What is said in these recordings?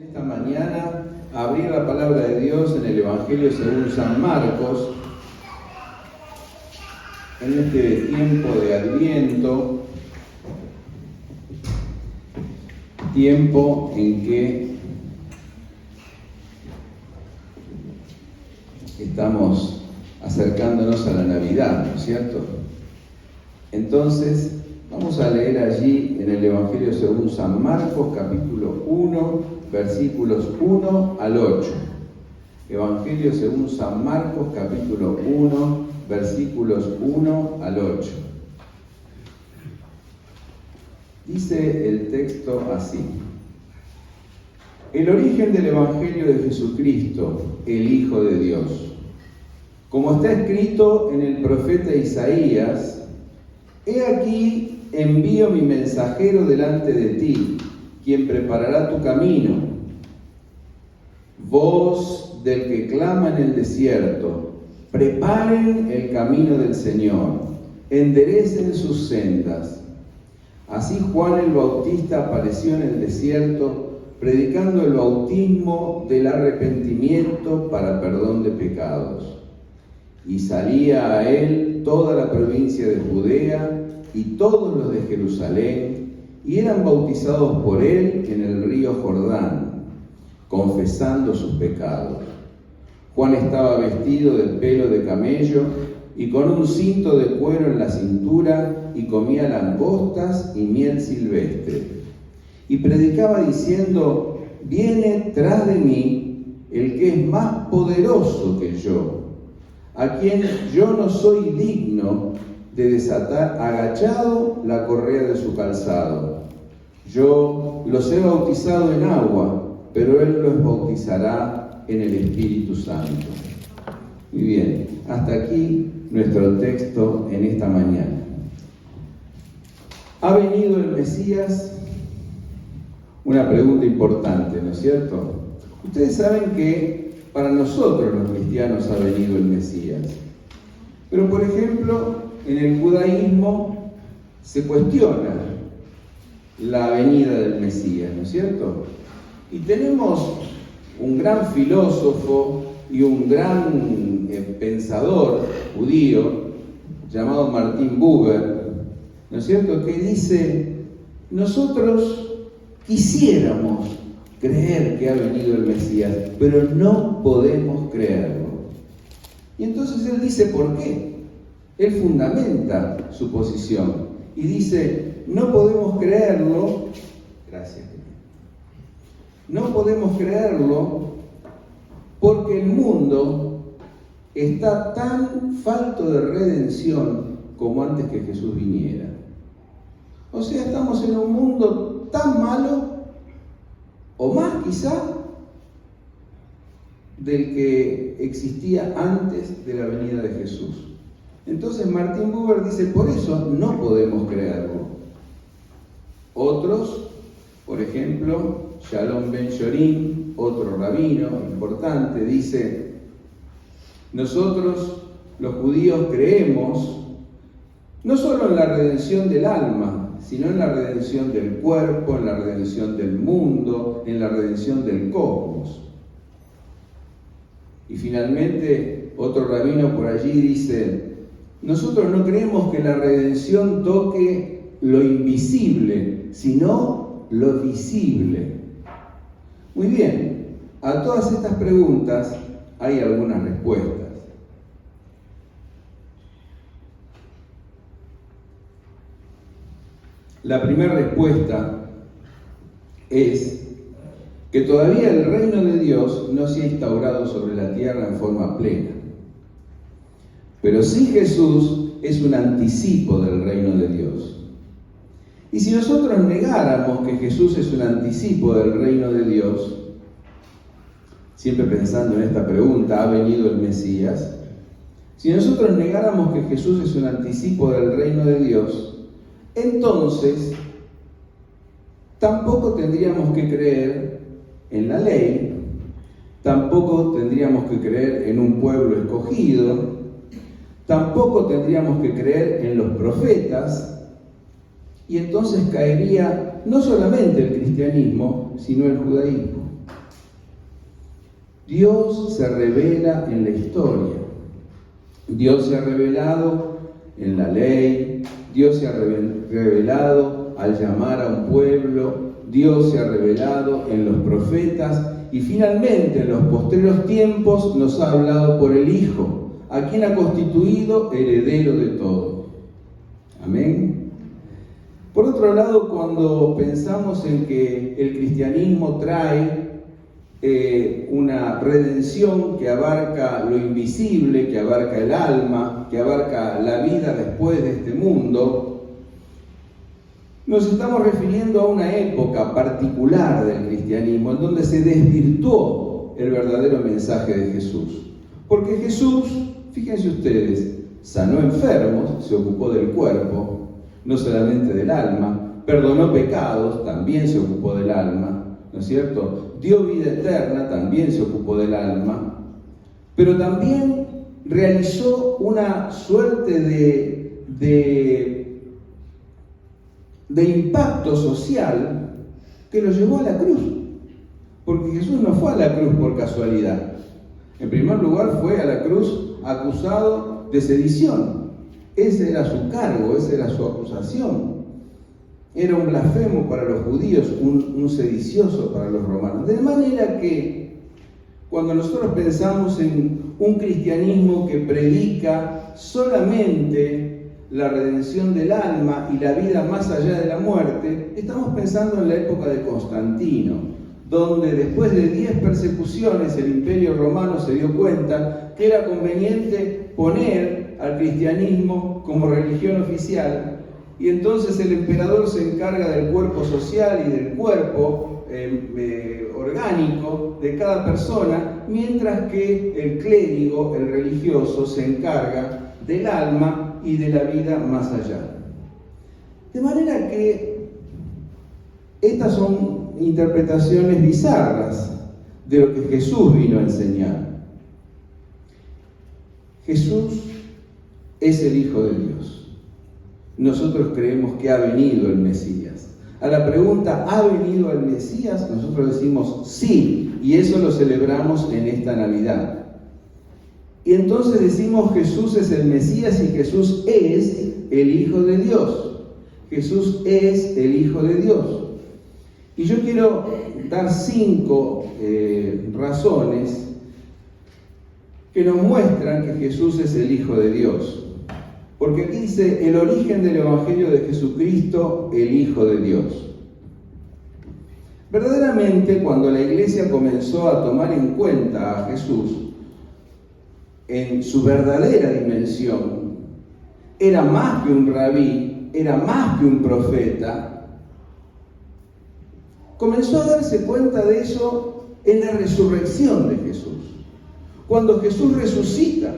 Esta mañana abrir la palabra de Dios en el Evangelio según San Marcos, en este tiempo de Adviento, tiempo en que estamos acercándonos a la Navidad, ¿no es cierto? Entonces, vamos a leer allí en el Evangelio según San Marcos, capítulo 1, versículos 1 al 8. Evangelio según San Marcos, capítulo 1, versículos 1 al 8. Dice el texto así: el origen del Evangelio de Jesucristo, el Hijo de Dios. Como está escrito en el profeta Isaías: he aquí, envío mi mensajero delante de ti, quien preparará tu camino. Voz del que clama en el desierto: preparen el camino del Señor, enderecen sus sendas. Así Juan el Bautista apareció en el desierto, predicando el bautismo del arrepentimiento para perdón de pecados. Y salía a él toda la provincia de Judea y todos los de Jerusalén, y eran bautizados por él en el río Jordán, confesando sus pecados. Juan estaba vestido de pelo de camello y con un cinto de cuero en la cintura, y comía langostas y miel silvestre. Y predicaba diciendo: viene tras de mí el que es más poderoso que yo, a quien yo no soy digno de desatar agachado la correa de su calzado. Yo los he bautizado en agua, pero él los bautizará en el Espíritu Santo. Muy bien, hasta aquí nuestro texto en esta mañana. ¿Ha venido el Mesías? Una pregunta importante, ¿no es cierto? Ustedes saben que para nosotros los cristianos ha venido el Mesías. Pero, por ejemplo, en el judaísmo se cuestiona la venida del Mesías, ¿no es cierto? Y tenemos un gran filósofo y un gran pensador judío llamado Martin Buber, ¿no es cierto?, que dice: nosotros quisiéramos creer que ha venido el Mesías, pero no podemos creerlo. Y entonces él dice por qué. Él fundamenta su posición y dice: no podemos creerlo, gracias, no podemos creerlo porque el mundo está tan falto de redención como antes que Jesús viniera. O sea, estamos en un mundo tan malo, o más quizá, del que existía antes de la venida de Jesús. Entonces Martin Buber dice: por eso no podemos creerlo. Otros, por ejemplo, Shalom Ben Shorim, otro rabino importante, dice: nosotros los judíos creemos no solo en la redención del alma, sino en la redención del cuerpo, en la redención del mundo, en la redención del cosmos. Y finalmente, otro rabino por allí dice: nosotros no creemos que la redención toque lo invisible, sino lo visible. Muy bien, a todas estas preguntas hay algunas respuestas. La primera respuesta es que todavía el reino de Dios no se ha instaurado sobre la tierra en forma plena. Pero sí Jesús es un anticipo del reino de Dios. Y si nosotros negáramos que Jesús es un anticipo del reino de Dios, siempre pensando en esta pregunta: ¿ha venido el Mesías? Si nosotros negáramos que Jesús es un anticipo del reino de Dios, entonces tampoco tendríamos que creer en la ley, tampoco tendríamos que creer en un pueblo escogido, tampoco tendríamos que creer en los profetas, y entonces caería no solamente el cristianismo, sino el judaísmo. Dios se revela en la historia. Dios se ha revelado en la ley, Dios se ha revelado al llamar a un pueblo, Dios se ha revelado en los profetas y finalmente en los postreros tiempos nos ha hablado por el Hijo, a quien ha constituido heredero de todo. Amén. Por otro lado, cuando pensamos en que el cristianismo trae una redención que abarca lo invisible, que abarca el alma, que abarca la vida después de este mundo, nos estamos refiriendo a una época particular del cristianismo en donde se desvirtuó el verdadero mensaje de Jesús. Porque Jesús, fíjense ustedes, sanó enfermos, se ocupó del cuerpo, no solamente del alma, perdonó pecados, también se ocupó del alma, ¿no es cierto? Dio vida eterna, también se ocupó del alma, pero también realizó una suerte de impacto social que lo llevó a la cruz, porque Jesús no fue a la cruz por casualidad. En primer lugar, fue a la cruz acusado de sedición. Ese era su cargo, esa era su acusación. Era un blasfemo para los judíos, un sedicioso para los romanos. De manera que cuando nosotros pensamos en un cristianismo que predica solamente la redención del alma y la vida más allá de la muerte, estamos pensando en la época de Constantino, donde después de 10 persecuciones el Imperio Romano se dio cuenta que era conveniente poner al cristianismo como religión oficial. Y entonces el emperador se encarga del cuerpo social y del cuerpo orgánico de cada persona, mientras que el clérigo, el religioso, se encarga del alma y de la vida más allá. De manera que estas son interpretaciones bizarras de lo que Jesús vino a enseñar. Jesús es el Hijo de Dios. Nosotros creemos que ha venido el Mesías. A la pregunta, ¿ha venido el Mesías? Nosotros decimos sí, y eso lo celebramos en esta Navidad. Y entonces decimos Jesús es el Mesías y Jesús es el Hijo de Dios. Jesús es el Hijo de Dios. Y yo quiero dar 5 razones que nos muestran que Jesús es el Hijo de Dios. Porque aquí dice el origen del Evangelio de Jesucristo, el Hijo de Dios. Verdaderamente, cuando la Iglesia comenzó a tomar en cuenta a Jesús en su verdadera dimensión, era más que un rabí, era más que un profeta, comenzó a darse cuenta de eso en la resurrección de Jesús. Cuando Jesús resucita,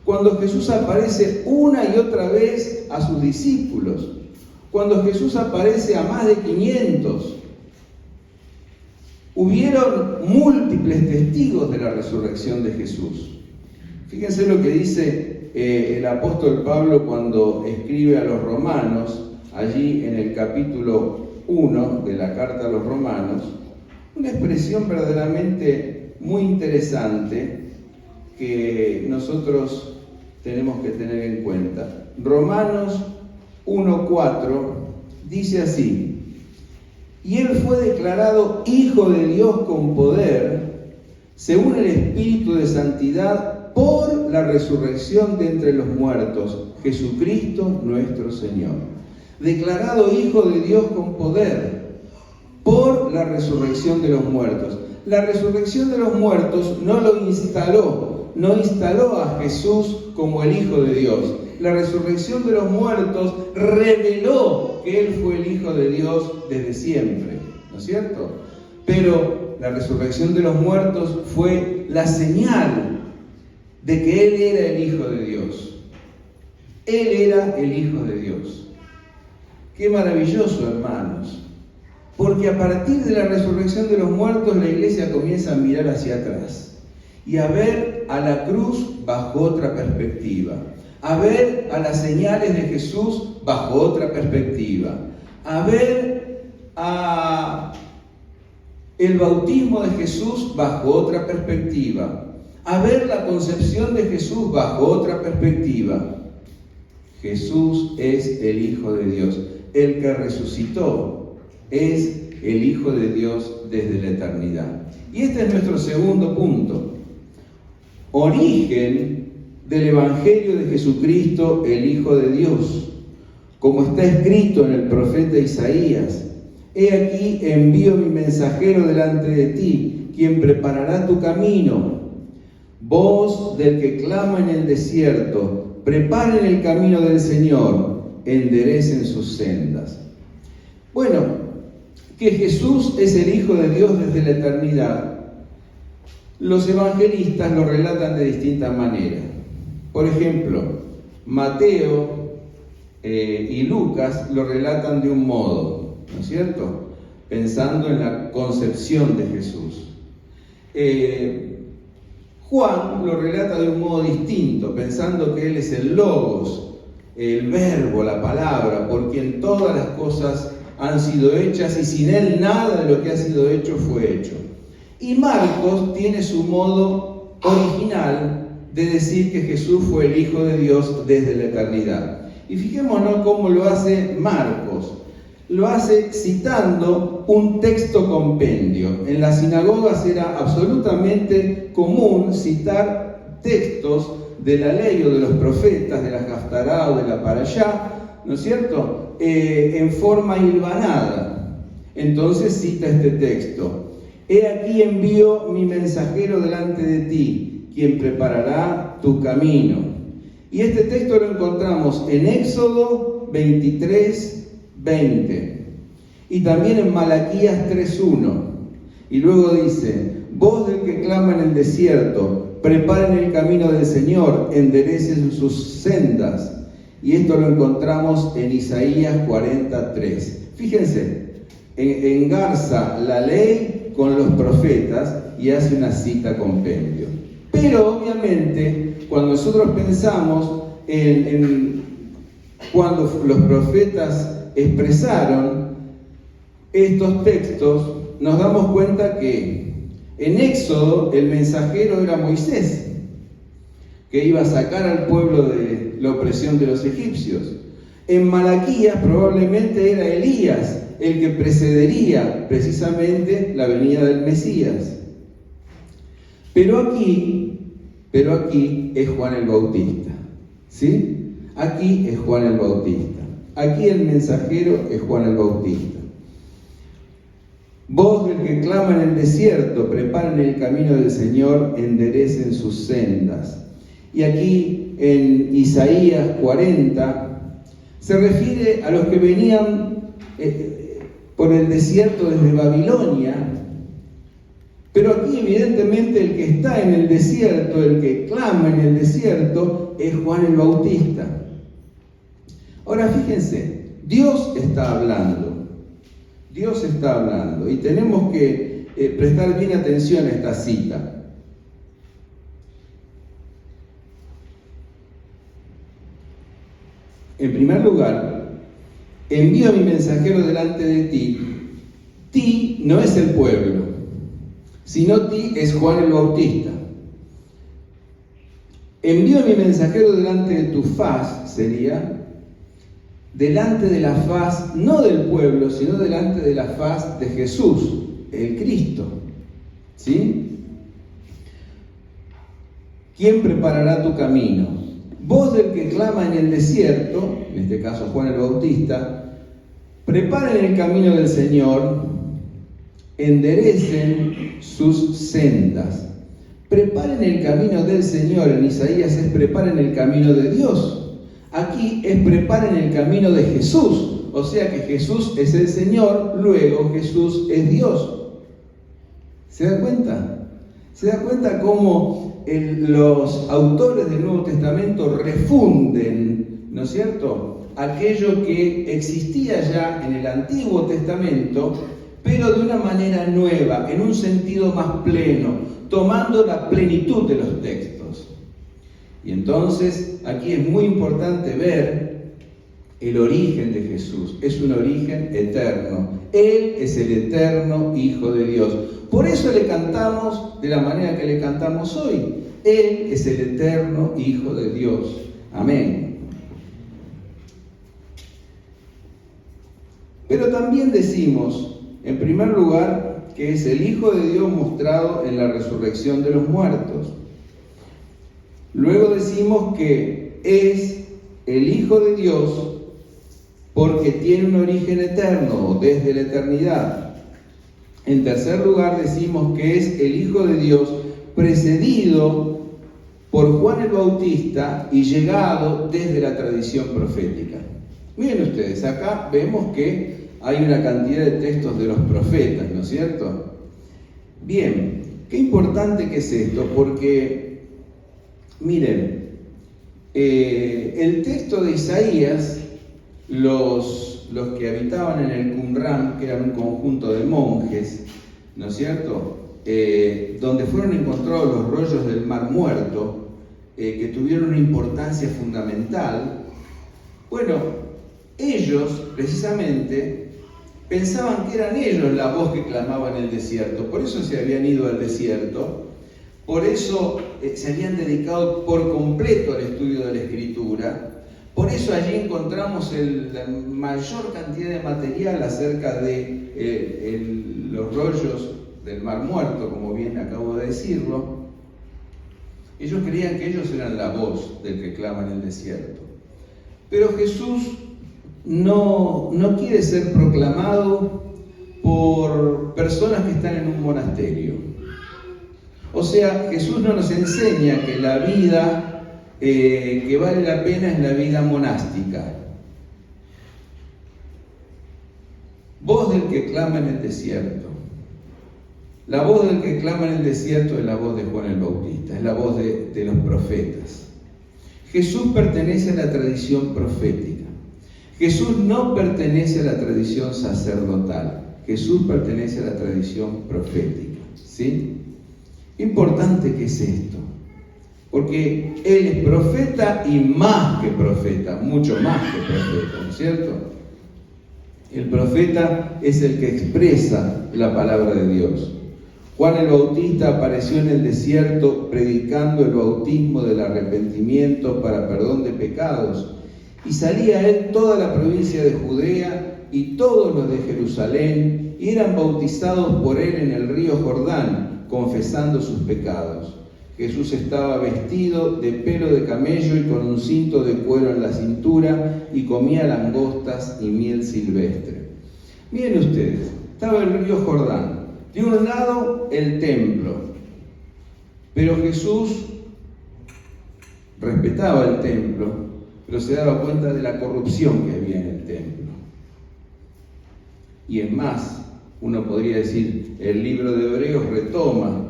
cuando Jesús aparece una y otra vez a sus discípulos, cuando Jesús aparece a más de 500, hubieron múltiples testigos de la resurrección de Jesús. Fíjense lo que dice el apóstol Pablo cuando escribe a los romanos, allí en el capítulo 1 de la carta a los romanos, una expresión verdaderamente muy interesante que nosotros tenemos que tener en cuenta. Romanos 1:4 dice así: y él fue declarado Hijo de Dios con poder, según el Espíritu de Santidad, por la resurrección de entre los muertos, Jesucristo nuestro Señor. Declarado Hijo de Dios con poder, por la resurrección de los muertos. La resurrección de los muertos no instaló a Jesús como el Hijo de Dios. La resurrección de los muertos reveló que Él fue el Hijo de Dios desde siempre, ¿no es cierto? Pero la resurrección de los muertos fue la señal de que Él era el Hijo de Dios. Él era el Hijo de Dios. Qué maravilloso, hermanos. Porque a partir de la resurrección de los muertos, la Iglesia comienza a mirar hacia atrás y a ver a la cruz bajo otra perspectiva, a ver a las señales de Jesús bajo otra perspectiva, a ver a el bautismo de Jesús bajo otra perspectiva, a ver la concepción de Jesús bajo otra perspectiva. Jesús es el Hijo de Dios, el que resucitó, es el Hijo de Dios desde la eternidad. Y este es nuestro segundo punto. Origen del Evangelio de Jesucristo, el Hijo de Dios. Como está escrito en el profeta Isaías: He aquí envío mi mensajero delante de ti, quien preparará tu camino. Voz del que clama en el desierto: preparen el camino del Señor, enderecen sus sendas. Bueno, que Jesús es el Hijo de Dios desde la eternidad, los evangelistas lo relatan de distintas maneras. Por ejemplo, Mateo y Lucas lo relatan de un modo, ¿no es cierto?, pensando en la concepción de Jesús. Juan lo relata de un modo distinto, pensando que Él es el Logos, el Verbo, la palabra, por quien todas las cosas han sido hechas y sin Él nada de lo que ha sido hecho fue hecho. Y Marcos tiene su modo original de decir que Jesús fue el Hijo de Dios desde la eternidad. Y fijémonos cómo lo hace Marcos. Lo hace citando un texto compendio. En las sinagogas era absolutamente común citar textos de la ley o de los profetas, de la Haftará o de la Parashá, ¿no es cierto?, en forma hilvanada. Entonces cita este texto: He aquí envío mi mensajero delante de ti, quien preparará tu camino. Y este texto lo encontramos en Éxodo 23:20 y también en Malaquías 3:1. Y luego dice: Voz del que clama en el desierto, preparen el camino del Señor, enderecen sus sendas. Y esto lo encontramos en Isaías 43. Fíjense, engarza la ley con los profetas y hace una cita compendio. Pero obviamente, cuando nosotros pensamos en cuando los profetas expresaron estos textos, nos damos cuenta que en Éxodo el mensajero era Moisés, que iba a sacar al pueblo de la opresión de los egipcios. En Malaquías probablemente era Elías el que precedería precisamente la venida del Mesías. Pero aquí es Juan el Bautista, ¿sí? Aquí es Juan el Bautista. Aquí el mensajero es Juan el Bautista. Voz del que clama en el desierto: preparen el camino del Señor, enderecen sus sendas. Y aquí en Isaías 40 se refiere a los que venían por el desierto desde Babilonia. Pero aquí evidentemente el que está en el desierto, el que clama en el desierto, es Juan el Bautista. Ahora fíjense, Dios está hablando. Dios está hablando y tenemos que prestar bien atención a esta cita. En primer lugar, envío a mi mensajero delante de ti. Ti no es el pueblo, sino ti es Juan el Bautista. Envío a mi mensajero delante de tu faz, sería delante de la faz, no del pueblo, sino delante de la faz de Jesús, el Cristo. ¿Sí? ¿Quién preparará tu camino? Voz del que clama en el desierto, en este caso Juan el Bautista: preparen el camino del Señor, enderecen sus sendas. Preparen el camino del Señor, en Isaías es preparen el camino de Dios. Aquí es preparen el camino de Jesús, o sea que Jesús es el Señor, luego Jesús es Dios. ¿Se da cuenta? ¿Se da cuenta cómo los autores del Nuevo Testamento refunden, ¿no es cierto?, aquello que existía ya en el Antiguo Testamento, pero de una manera nueva, en un sentido más pleno, tomando la plenitud de los textos. Y entonces aquí es muy importante ver el origen de Jesús. Es un origen eterno, Él es el eterno Hijo de Dios. Por eso le cantamos de la manera que le cantamos hoy. Él es el eterno Hijo de Dios. Amén. Pero también decimos, en primer lugar, que es el Hijo de Dios mostrado en la resurrección de los muertos. Luego decimos que es el Hijo de Dios porque tiene un origen eterno, desde la eternidad. En tercer lugar decimos que es el Hijo de Dios precedido por Juan el Bautista y llegado desde la tradición profética. Miren ustedes, acá vemos que hay una cantidad de textos de los profetas, ¿no es cierto? Bien, qué importante que es esto, porque, miren, el texto de Isaías, los que habitaban en el Qumran, que era un conjunto de monjes, ¿no es cierto?, donde fueron encontrados los rollos del Mar Muerto, que tuvieron una importancia fundamental. Bueno, ellos precisamente pensaban que eran ellos la voz que clamaba en el desierto, por eso se habían ido al desierto, por eso se habían dedicado por completo al estudio de la Escritura. Por eso allí encontramos la mayor cantidad de material acerca de los rollos del Mar Muerto, como bien acabo de decirlo. Ellos creían que ellos eran la voz del que clama en el desierto. Pero Jesús no quiere ser proclamado por personas que están en un monasterio. O sea, Jesús no nos enseña que la vida que vale la pena es la vida monástica. Voz del que clama en el desierto. La voz del que clama en el desierto es la voz de Juan el Bautista, es la voz de los profetas. Jesús pertenece a la tradición profética. Jesús no pertenece a la tradición sacerdotal. Jesús pertenece a la tradición profética. ¿Sí? Importante que es esto. Porque Él es profeta y más que profeta, mucho más que profeta, ¿no es cierto? El profeta es el que expresa la palabra de Dios. Juan el Bautista apareció en el desierto predicando el bautismo del arrepentimiento para perdón de pecados, y salía a él toda la provincia de Judea y todos los de Jerusalén, y eran bautizados por él en el río Jordán, confesando sus pecados. Jesús estaba vestido de pelo de camello y con un cinto de cuero en la cintura, y comía langostas y miel silvestre. Miren ustedes, estaba el río Jordán. De un lado, el templo. Pero Jesús respetaba el templo, pero se daba cuenta de la corrupción que había en el templo. Y es más, uno podría decir, el libro de Hebreos retoma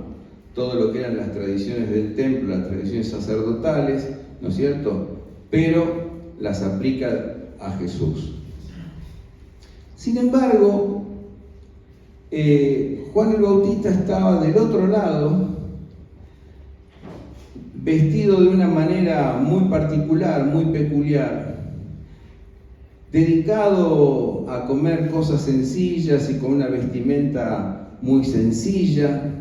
todo lo que eran las tradiciones del templo, las tradiciones sacerdotales, ¿no es cierto?, pero las aplica a Jesús. Sin embargo, Juan el Bautista estaba del otro lado, vestido de una manera muy particular, muy peculiar, dedicado a comer cosas sencillas y con una vestimenta muy sencilla,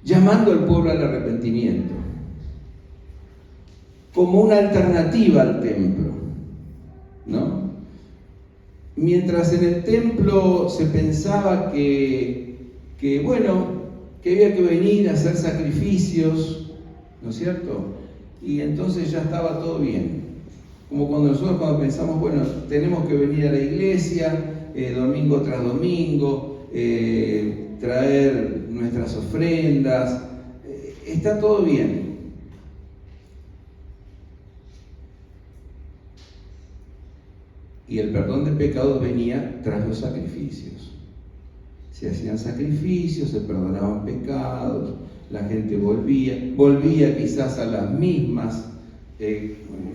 llamando al pueblo al arrepentimiento, como una alternativa al templo, ¿no? Mientras en el templo se pensaba que había que venir a hacer sacrificios, ¿no es cierto? Y entonces ya estaba todo bien. Como cuando nosotros pensamos, bueno, tenemos que venir a la iglesia, domingo tras domingo, traer nuestras ofrendas, está todo bien. Y el perdón de pecados venía tras los sacrificios. Se hacían sacrificios, se perdonaban pecados, la gente volvía quizás a las mismas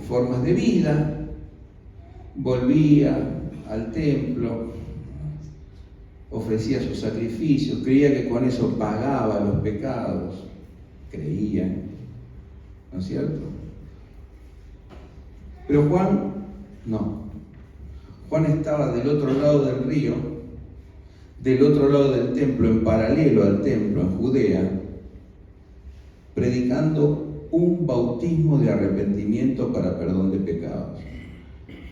formas de vida, volvía al templo, ofrecía sus sacrificios, creía que con eso pagaba los pecados, creían, ¿no es cierto? Pero Juan no. Juan estaba del otro lado del río del otro lado del templo, en paralelo al templo, en Judea, predicando un bautismo de arrepentimiento para perdón de pecados.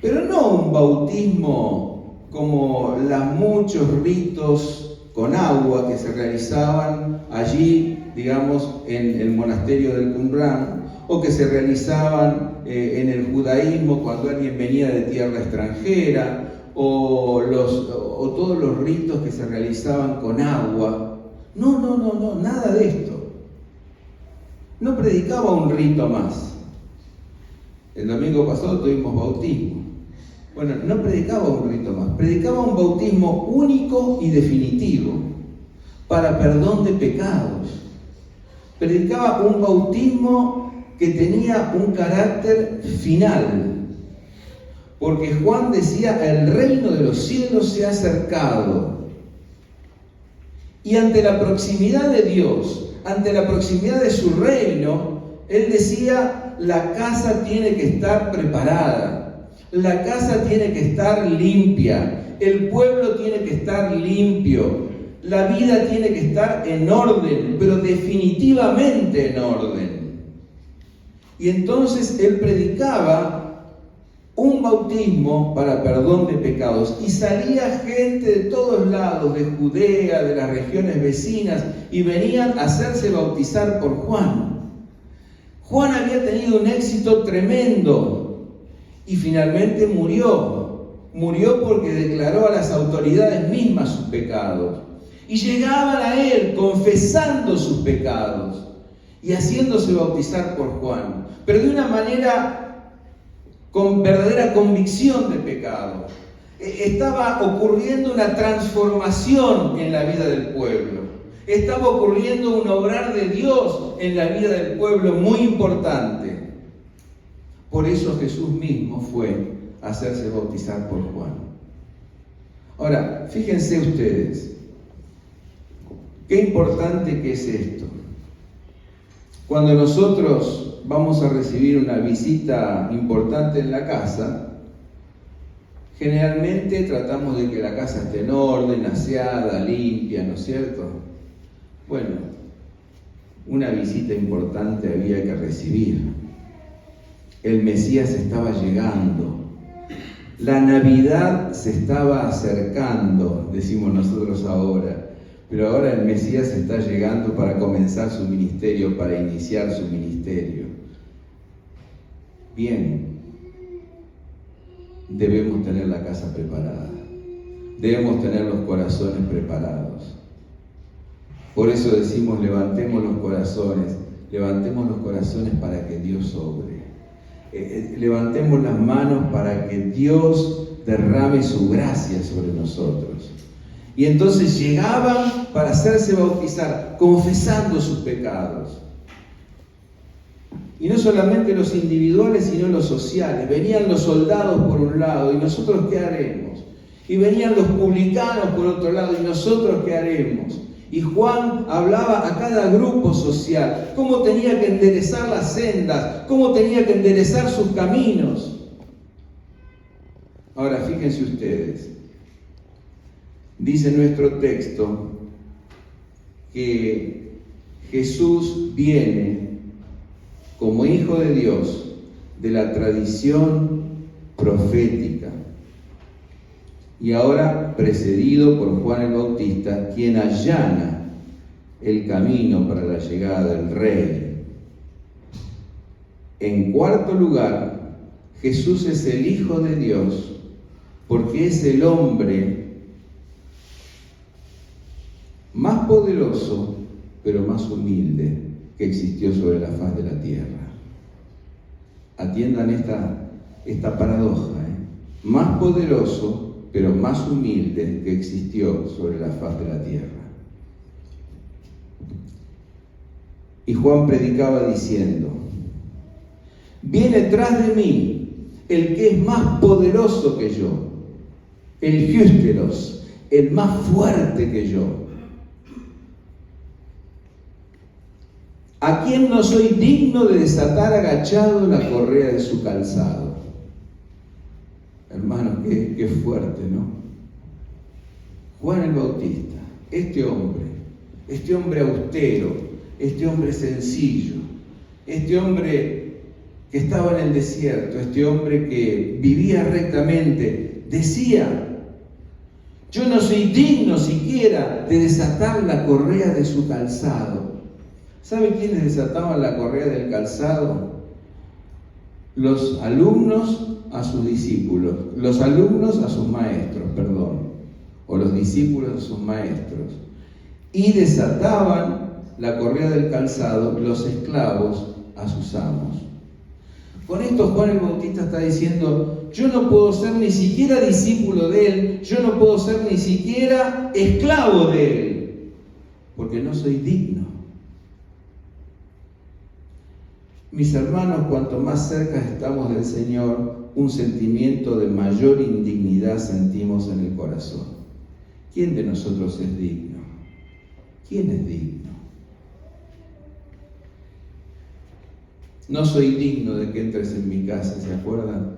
Pero no un bautismo como los muchos ritos con agua que se realizaban allí, digamos, en el monasterio del Qumran, o que se realizaban en el judaísmo cuando alguien venía de tierra extranjera, o todos los ritos que se realizaban con agua. No, nada de esto. No predicaba un rito más. El domingo pasado tuvimos bautismo. Bueno, no predicaba un rito más, predicaba un bautismo único y definitivo para perdón de pecados. Predicaba un bautismo que tenía un carácter final. Porque Juan decía, el reino de los cielos se ha acercado. Y ante la proximidad de Dios, ante la proximidad de su reino, él decía, la casa tiene que estar preparada, la casa tiene que estar limpia, el pueblo tiene que estar limpio, la vida tiene que estar en orden, pero definitivamente en orden. Y entonces él predicaba un bautismo para perdón de pecados, y salía gente de todos lados, de Judea, de las regiones vecinas, y venían a hacerse bautizar por Juan. Juan había tenido un éxito tremendo y finalmente murió porque declaró a las autoridades mismas sus pecados, y llegaban a él confesando sus pecados y haciéndose bautizar por Juan, pero de una manera con verdadera convicción de pecado. Estaba ocurriendo una transformación en la vida del pueblo. Estaba ocurriendo un obrar de Dios en la vida del pueblo muy importante. Por eso Jesús mismo fue a hacerse bautizar por Juan. Ahora, fíjense ustedes, qué importante que es esto. Cuando nosotros vamos a recibir una visita importante en la casa, generalmente tratamos de que la casa esté en orden, aseada, limpia, ¿no es cierto? Bueno, una visita importante había que recibir. El Mesías estaba llegando. La Navidad se estaba acercando, decimos nosotros ahora. Pero ahora el Mesías está llegando para comenzar su ministerio, para iniciar su ministerio. Bien, debemos tener la casa preparada, debemos tener los corazones preparados. Por eso decimos, levantemos los corazones para que Dios obre. Levantemos las manos para que Dios derrame su gracia sobre nosotros. Y entonces llegaban para hacerse bautizar, confesando sus pecados. Y no solamente los individuales, sino los sociales. Venían los soldados por un lado, ¿y nosotros qué haremos? Y venían los publicanos por otro lado, ¿y nosotros qué haremos? Y Juan hablaba a cada grupo social, cómo tenía que enderezar las sendas, cómo tenía que enderezar sus caminos. Ahora, fíjense ustedes. Dice nuestro texto que Jesús viene como Hijo de Dios de la tradición profética y ahora precedido por Juan el Bautista, quien allana el camino para la llegada del Rey. En cuarto lugar, Jesús es el Hijo de Dios porque es el hombre más poderoso, pero más humilde que existió sobre la faz de la tierra. Atiendan esta paradoja, Más poderoso, pero más humilde que existió sobre la faz de la tierra. Y Juan predicaba diciendo, viene tras de mí el que es más poderoso que yo, el Hústeros, el más fuerte que yo, a quien no soy digno de desatar agachado la correa de su calzado. Hermanos, qué fuerte, ¿no? Juan el Bautista, este hombre austero, este hombre sencillo, este hombre que estaba en el desierto, este hombre que vivía rectamente, decía: yo no soy digno siquiera de desatar la correa de su calzado. ¿Sabe quiénes desataban la correa del calzado? Los alumnos a sus discípulos, los alumnos a sus maestros, o los discípulos a sus maestros. Y desataban la correa del calzado los esclavos a sus amos. Con esto Juan el Bautista está diciendo: yo no puedo ser ni siquiera discípulo de él, yo no puedo ser ni siquiera esclavo de él, porque no soy digno. Mis hermanos, cuanto más cerca estamos del Señor, un sentimiento de mayor indignidad sentimos en el corazón. ¿Quién de nosotros es digno? ¿Quién es digno? No soy digno de que entres en mi casa, ¿se acuerdan?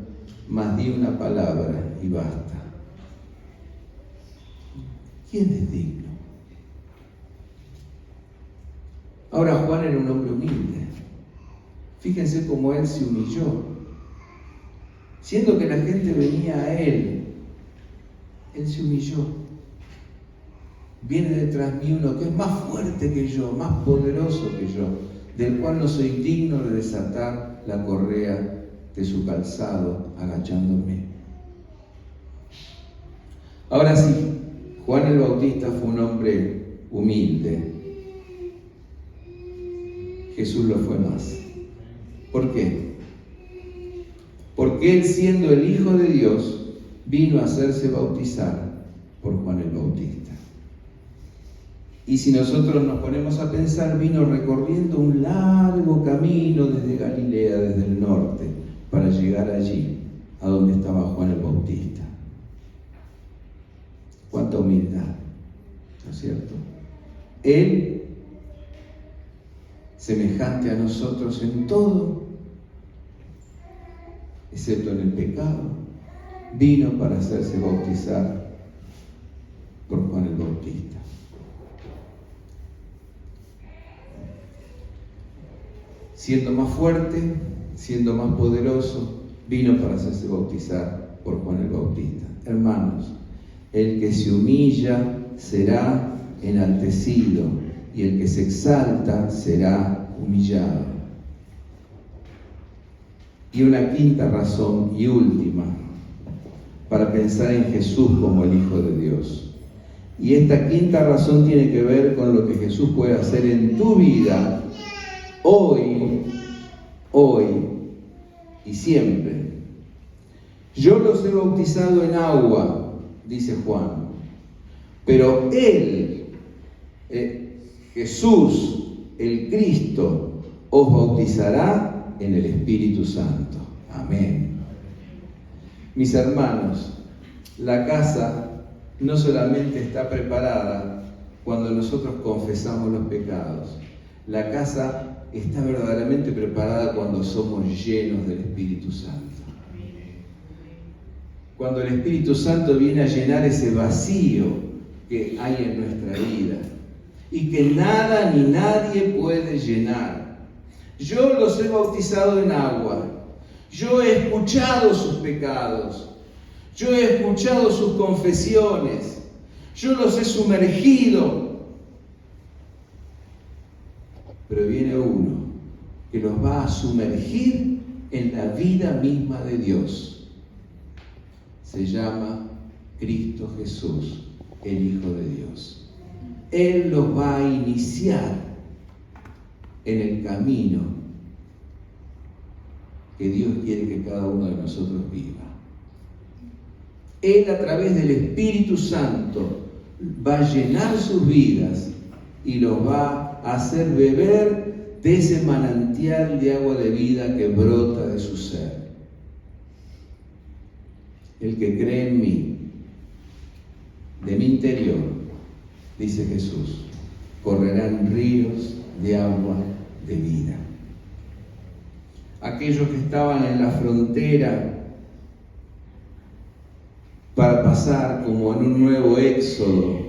Mas di una palabra y basta. ¿Quién es digno? Ahora, Juan era un hombre humilde. Fíjense cómo él se humilló. Siendo que la gente venía a él se humilló. Viene detrás mío uno que es más fuerte que yo, más poderoso que yo, del cual no soy digno de desatar la correa de su calzado, agachándome. Ahora sí, Juan el Bautista fue un hombre humilde. Jesús lo fue más. ¿Por qué? Porque él, siendo el Hijo de Dios, vino a hacerse bautizar por Juan el Bautista. Y si nosotros nos ponemos a pensar, vino recorriendo un largo camino desde Galilea, desde el norte, para llegar allí, a donde estaba Juan el Bautista. Cuánta humildad, ¿no es cierto? Él, semejante a nosotros en todo, excepto en el pecado, vino para hacerse bautizar por Juan el Bautista. Siendo más fuerte, siendo más poderoso, vino para hacerse bautizar por Juan el Bautista. Hermanos, el que se humilla será enaltecido, y el que se exalta será humillado. Y una quinta razón y última para pensar en Jesús como el Hijo de Dios. Y esta quinta razón tiene que ver con lo que Jesús puede hacer en tu vida hoy y siempre. Yo los he bautizado en agua, dice Juan, pero Él, Jesús, el Cristo, os bautizará en el Espíritu Santo. Amén. Mis hermanos, la casa no solamente está preparada cuando nosotros confesamos los pecados. La casa está verdaderamente preparada cuando somos llenos del Espíritu Santo. Cuando el Espíritu Santo viene a llenar ese vacío que hay en nuestra vida y que nada ni nadie puede llenar. Yo los he bautizado en agua. Yo he escuchado sus pecados. Yo he escuchado sus confesiones. Yo los he sumergido. Pero viene uno que los va a sumergir en la vida misma de Dios. Se llama Cristo Jesús, el Hijo de Dios. Él los va a iniciar en el camino que Dios quiere que cada uno de nosotros viva. Él, a través del Espíritu Santo, va a llenar sus vidas y los va a hacer beber de ese manantial de agua de vida que brota de su ser. El que cree en mí, de mi interior, dice Jesús, correrán ríos de agua de vida. Aquellos que estaban en la frontera para pasar como en un nuevo éxodo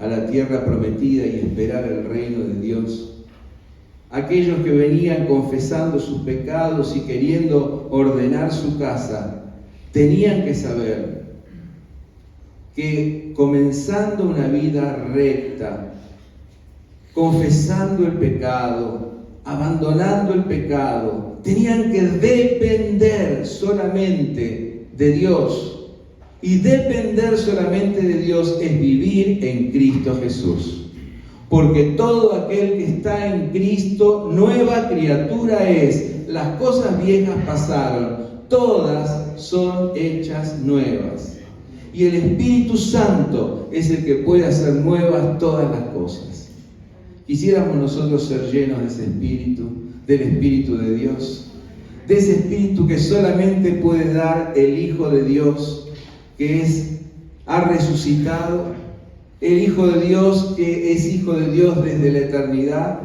a la tierra prometida y esperar el reino de Dios. Aquellos que venían confesando sus pecados y queriendo ordenar su casa, tenían que saber que comenzando una vida recta, confesando el pecado, abandonando el pecado, tenían que depender solamente de Dios. Y depender solamente de Dios es vivir en Cristo Jesús. Porque todo aquel que está en Cristo, nueva criatura es. Las cosas viejas pasaron, todas son hechas nuevas. Y el Espíritu Santo es el que puede hacer nuevas todas las cosas. Quisiéramos nosotros ser llenos de ese Espíritu, del Espíritu de Dios, de ese Espíritu que solamente puede dar el Hijo de Dios, que ha resucitado, el Hijo de Dios que es Hijo de Dios desde la eternidad,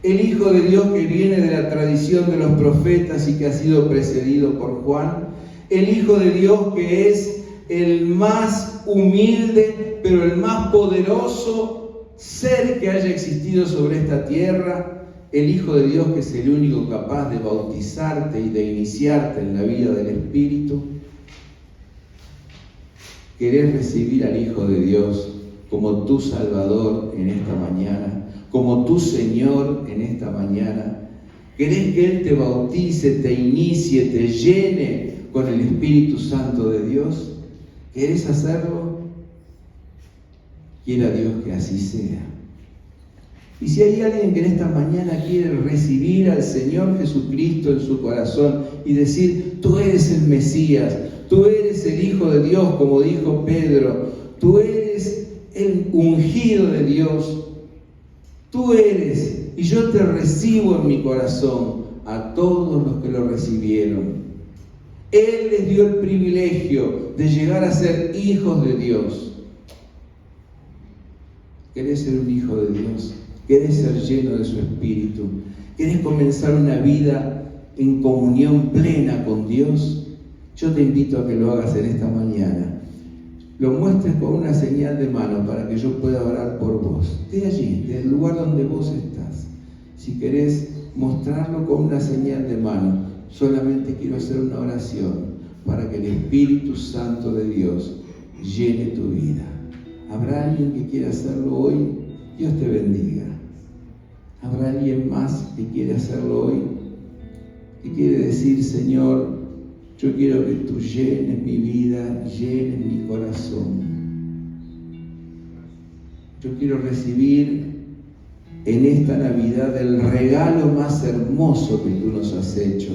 el Hijo de Dios que viene de la tradición de los profetas y que ha sido precedido por Juan, el Hijo de Dios que es el más humilde, pero el más poderoso ser que haya existido sobre esta tierra, el Hijo de Dios que es el único capaz de bautizarte y de iniciarte en la vida del Espíritu. ¿Querés recibir al Hijo de Dios como tu Salvador en esta mañana, como tu Señor en esta mañana? ¿Querés que Él te bautice, te inicie, te llene con el Espíritu Santo de Dios? ¿Querés hacerlo? Quiera Dios que así sea. Y si hay alguien que en esta mañana quiere recibir al Señor Jesucristo en su corazón y decir, tú eres el Mesías, tú eres el Hijo de Dios, como dijo Pedro, tú eres el ungido de Dios, tú eres, y yo te recibo en mi corazón, a todos los que lo recibieron. Él les dio el privilegio de llegar a ser hijos de Dios. ¿Querés ser un hijo de Dios? ¿Querés ser lleno de su Espíritu? ¿Querés comenzar una vida en comunión plena con Dios? Yo te invito a que lo hagas en esta mañana. Lo muestres con una señal de mano para que yo pueda orar por vos. De allí, del lugar donde vos estás. Si querés mostrarlo con una señal de mano, solamente quiero hacer una oración para que el Espíritu Santo de Dios llene tu vida. ¿Habrá alguien que quiera hacerlo hoy? Dios te bendiga. ¿Habrá alguien más que quiere hacerlo hoy? Que quiere decir, Señor, yo quiero que tú llenes mi vida, llenes mi corazón. Yo quiero recibir en esta Navidad el regalo más hermoso que tú nos has hecho.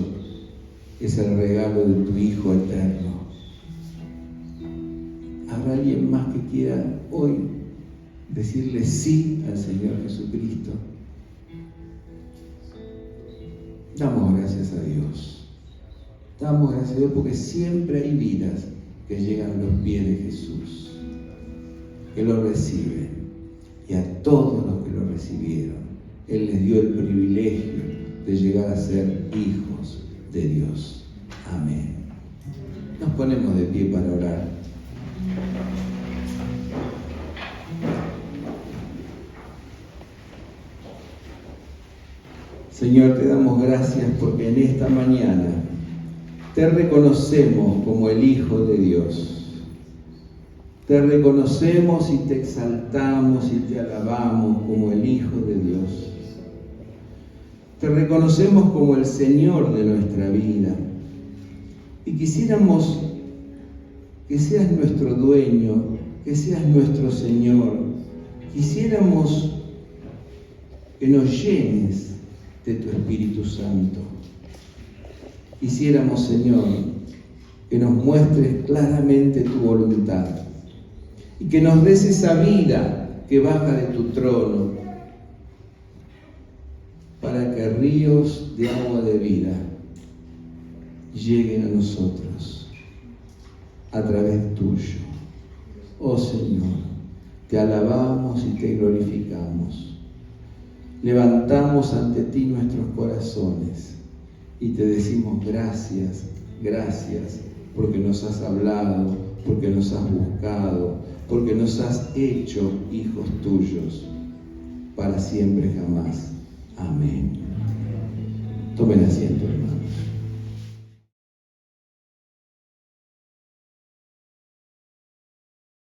Es el regalo de tu Hijo eterno. ¿Habrá alguien más que quiera hoy decirle sí al Señor Jesucristo? Damos gracias a Dios. Damos gracias a Dios porque siempre hay vidas que llegan a los pies de Jesús, que lo reciben. Y a todos los que lo recibieron, Él les dio el privilegio de llegar a ser hijos de Dios. Amén. Nos ponemos de pie para orar. Señor, te damos gracias porque en esta mañana te reconocemos como el Hijo de Dios. Te reconocemos y te exaltamos y te alabamos como el Hijo de Dios. Te reconocemos como el Señor de nuestra vida. Y quisiéramos que seas nuestro dueño, que seas nuestro Señor. Quisiéramos que nos llenes de tu Espíritu Santo. Quisiéramos, Señor, que nos muestres claramente tu voluntad y que nos des esa vida que baja de tu trono para que ríos de agua de vida lleguen a nosotros a través tuyo. Oh Señor, te alabamos y te glorificamos. Levantamos ante ti nuestros corazones y te decimos gracias, gracias, porque nos has hablado, porque nos has buscado, porque nos has hecho hijos tuyos, para siempre jamás. Amén. Tomen asiento, hermanos.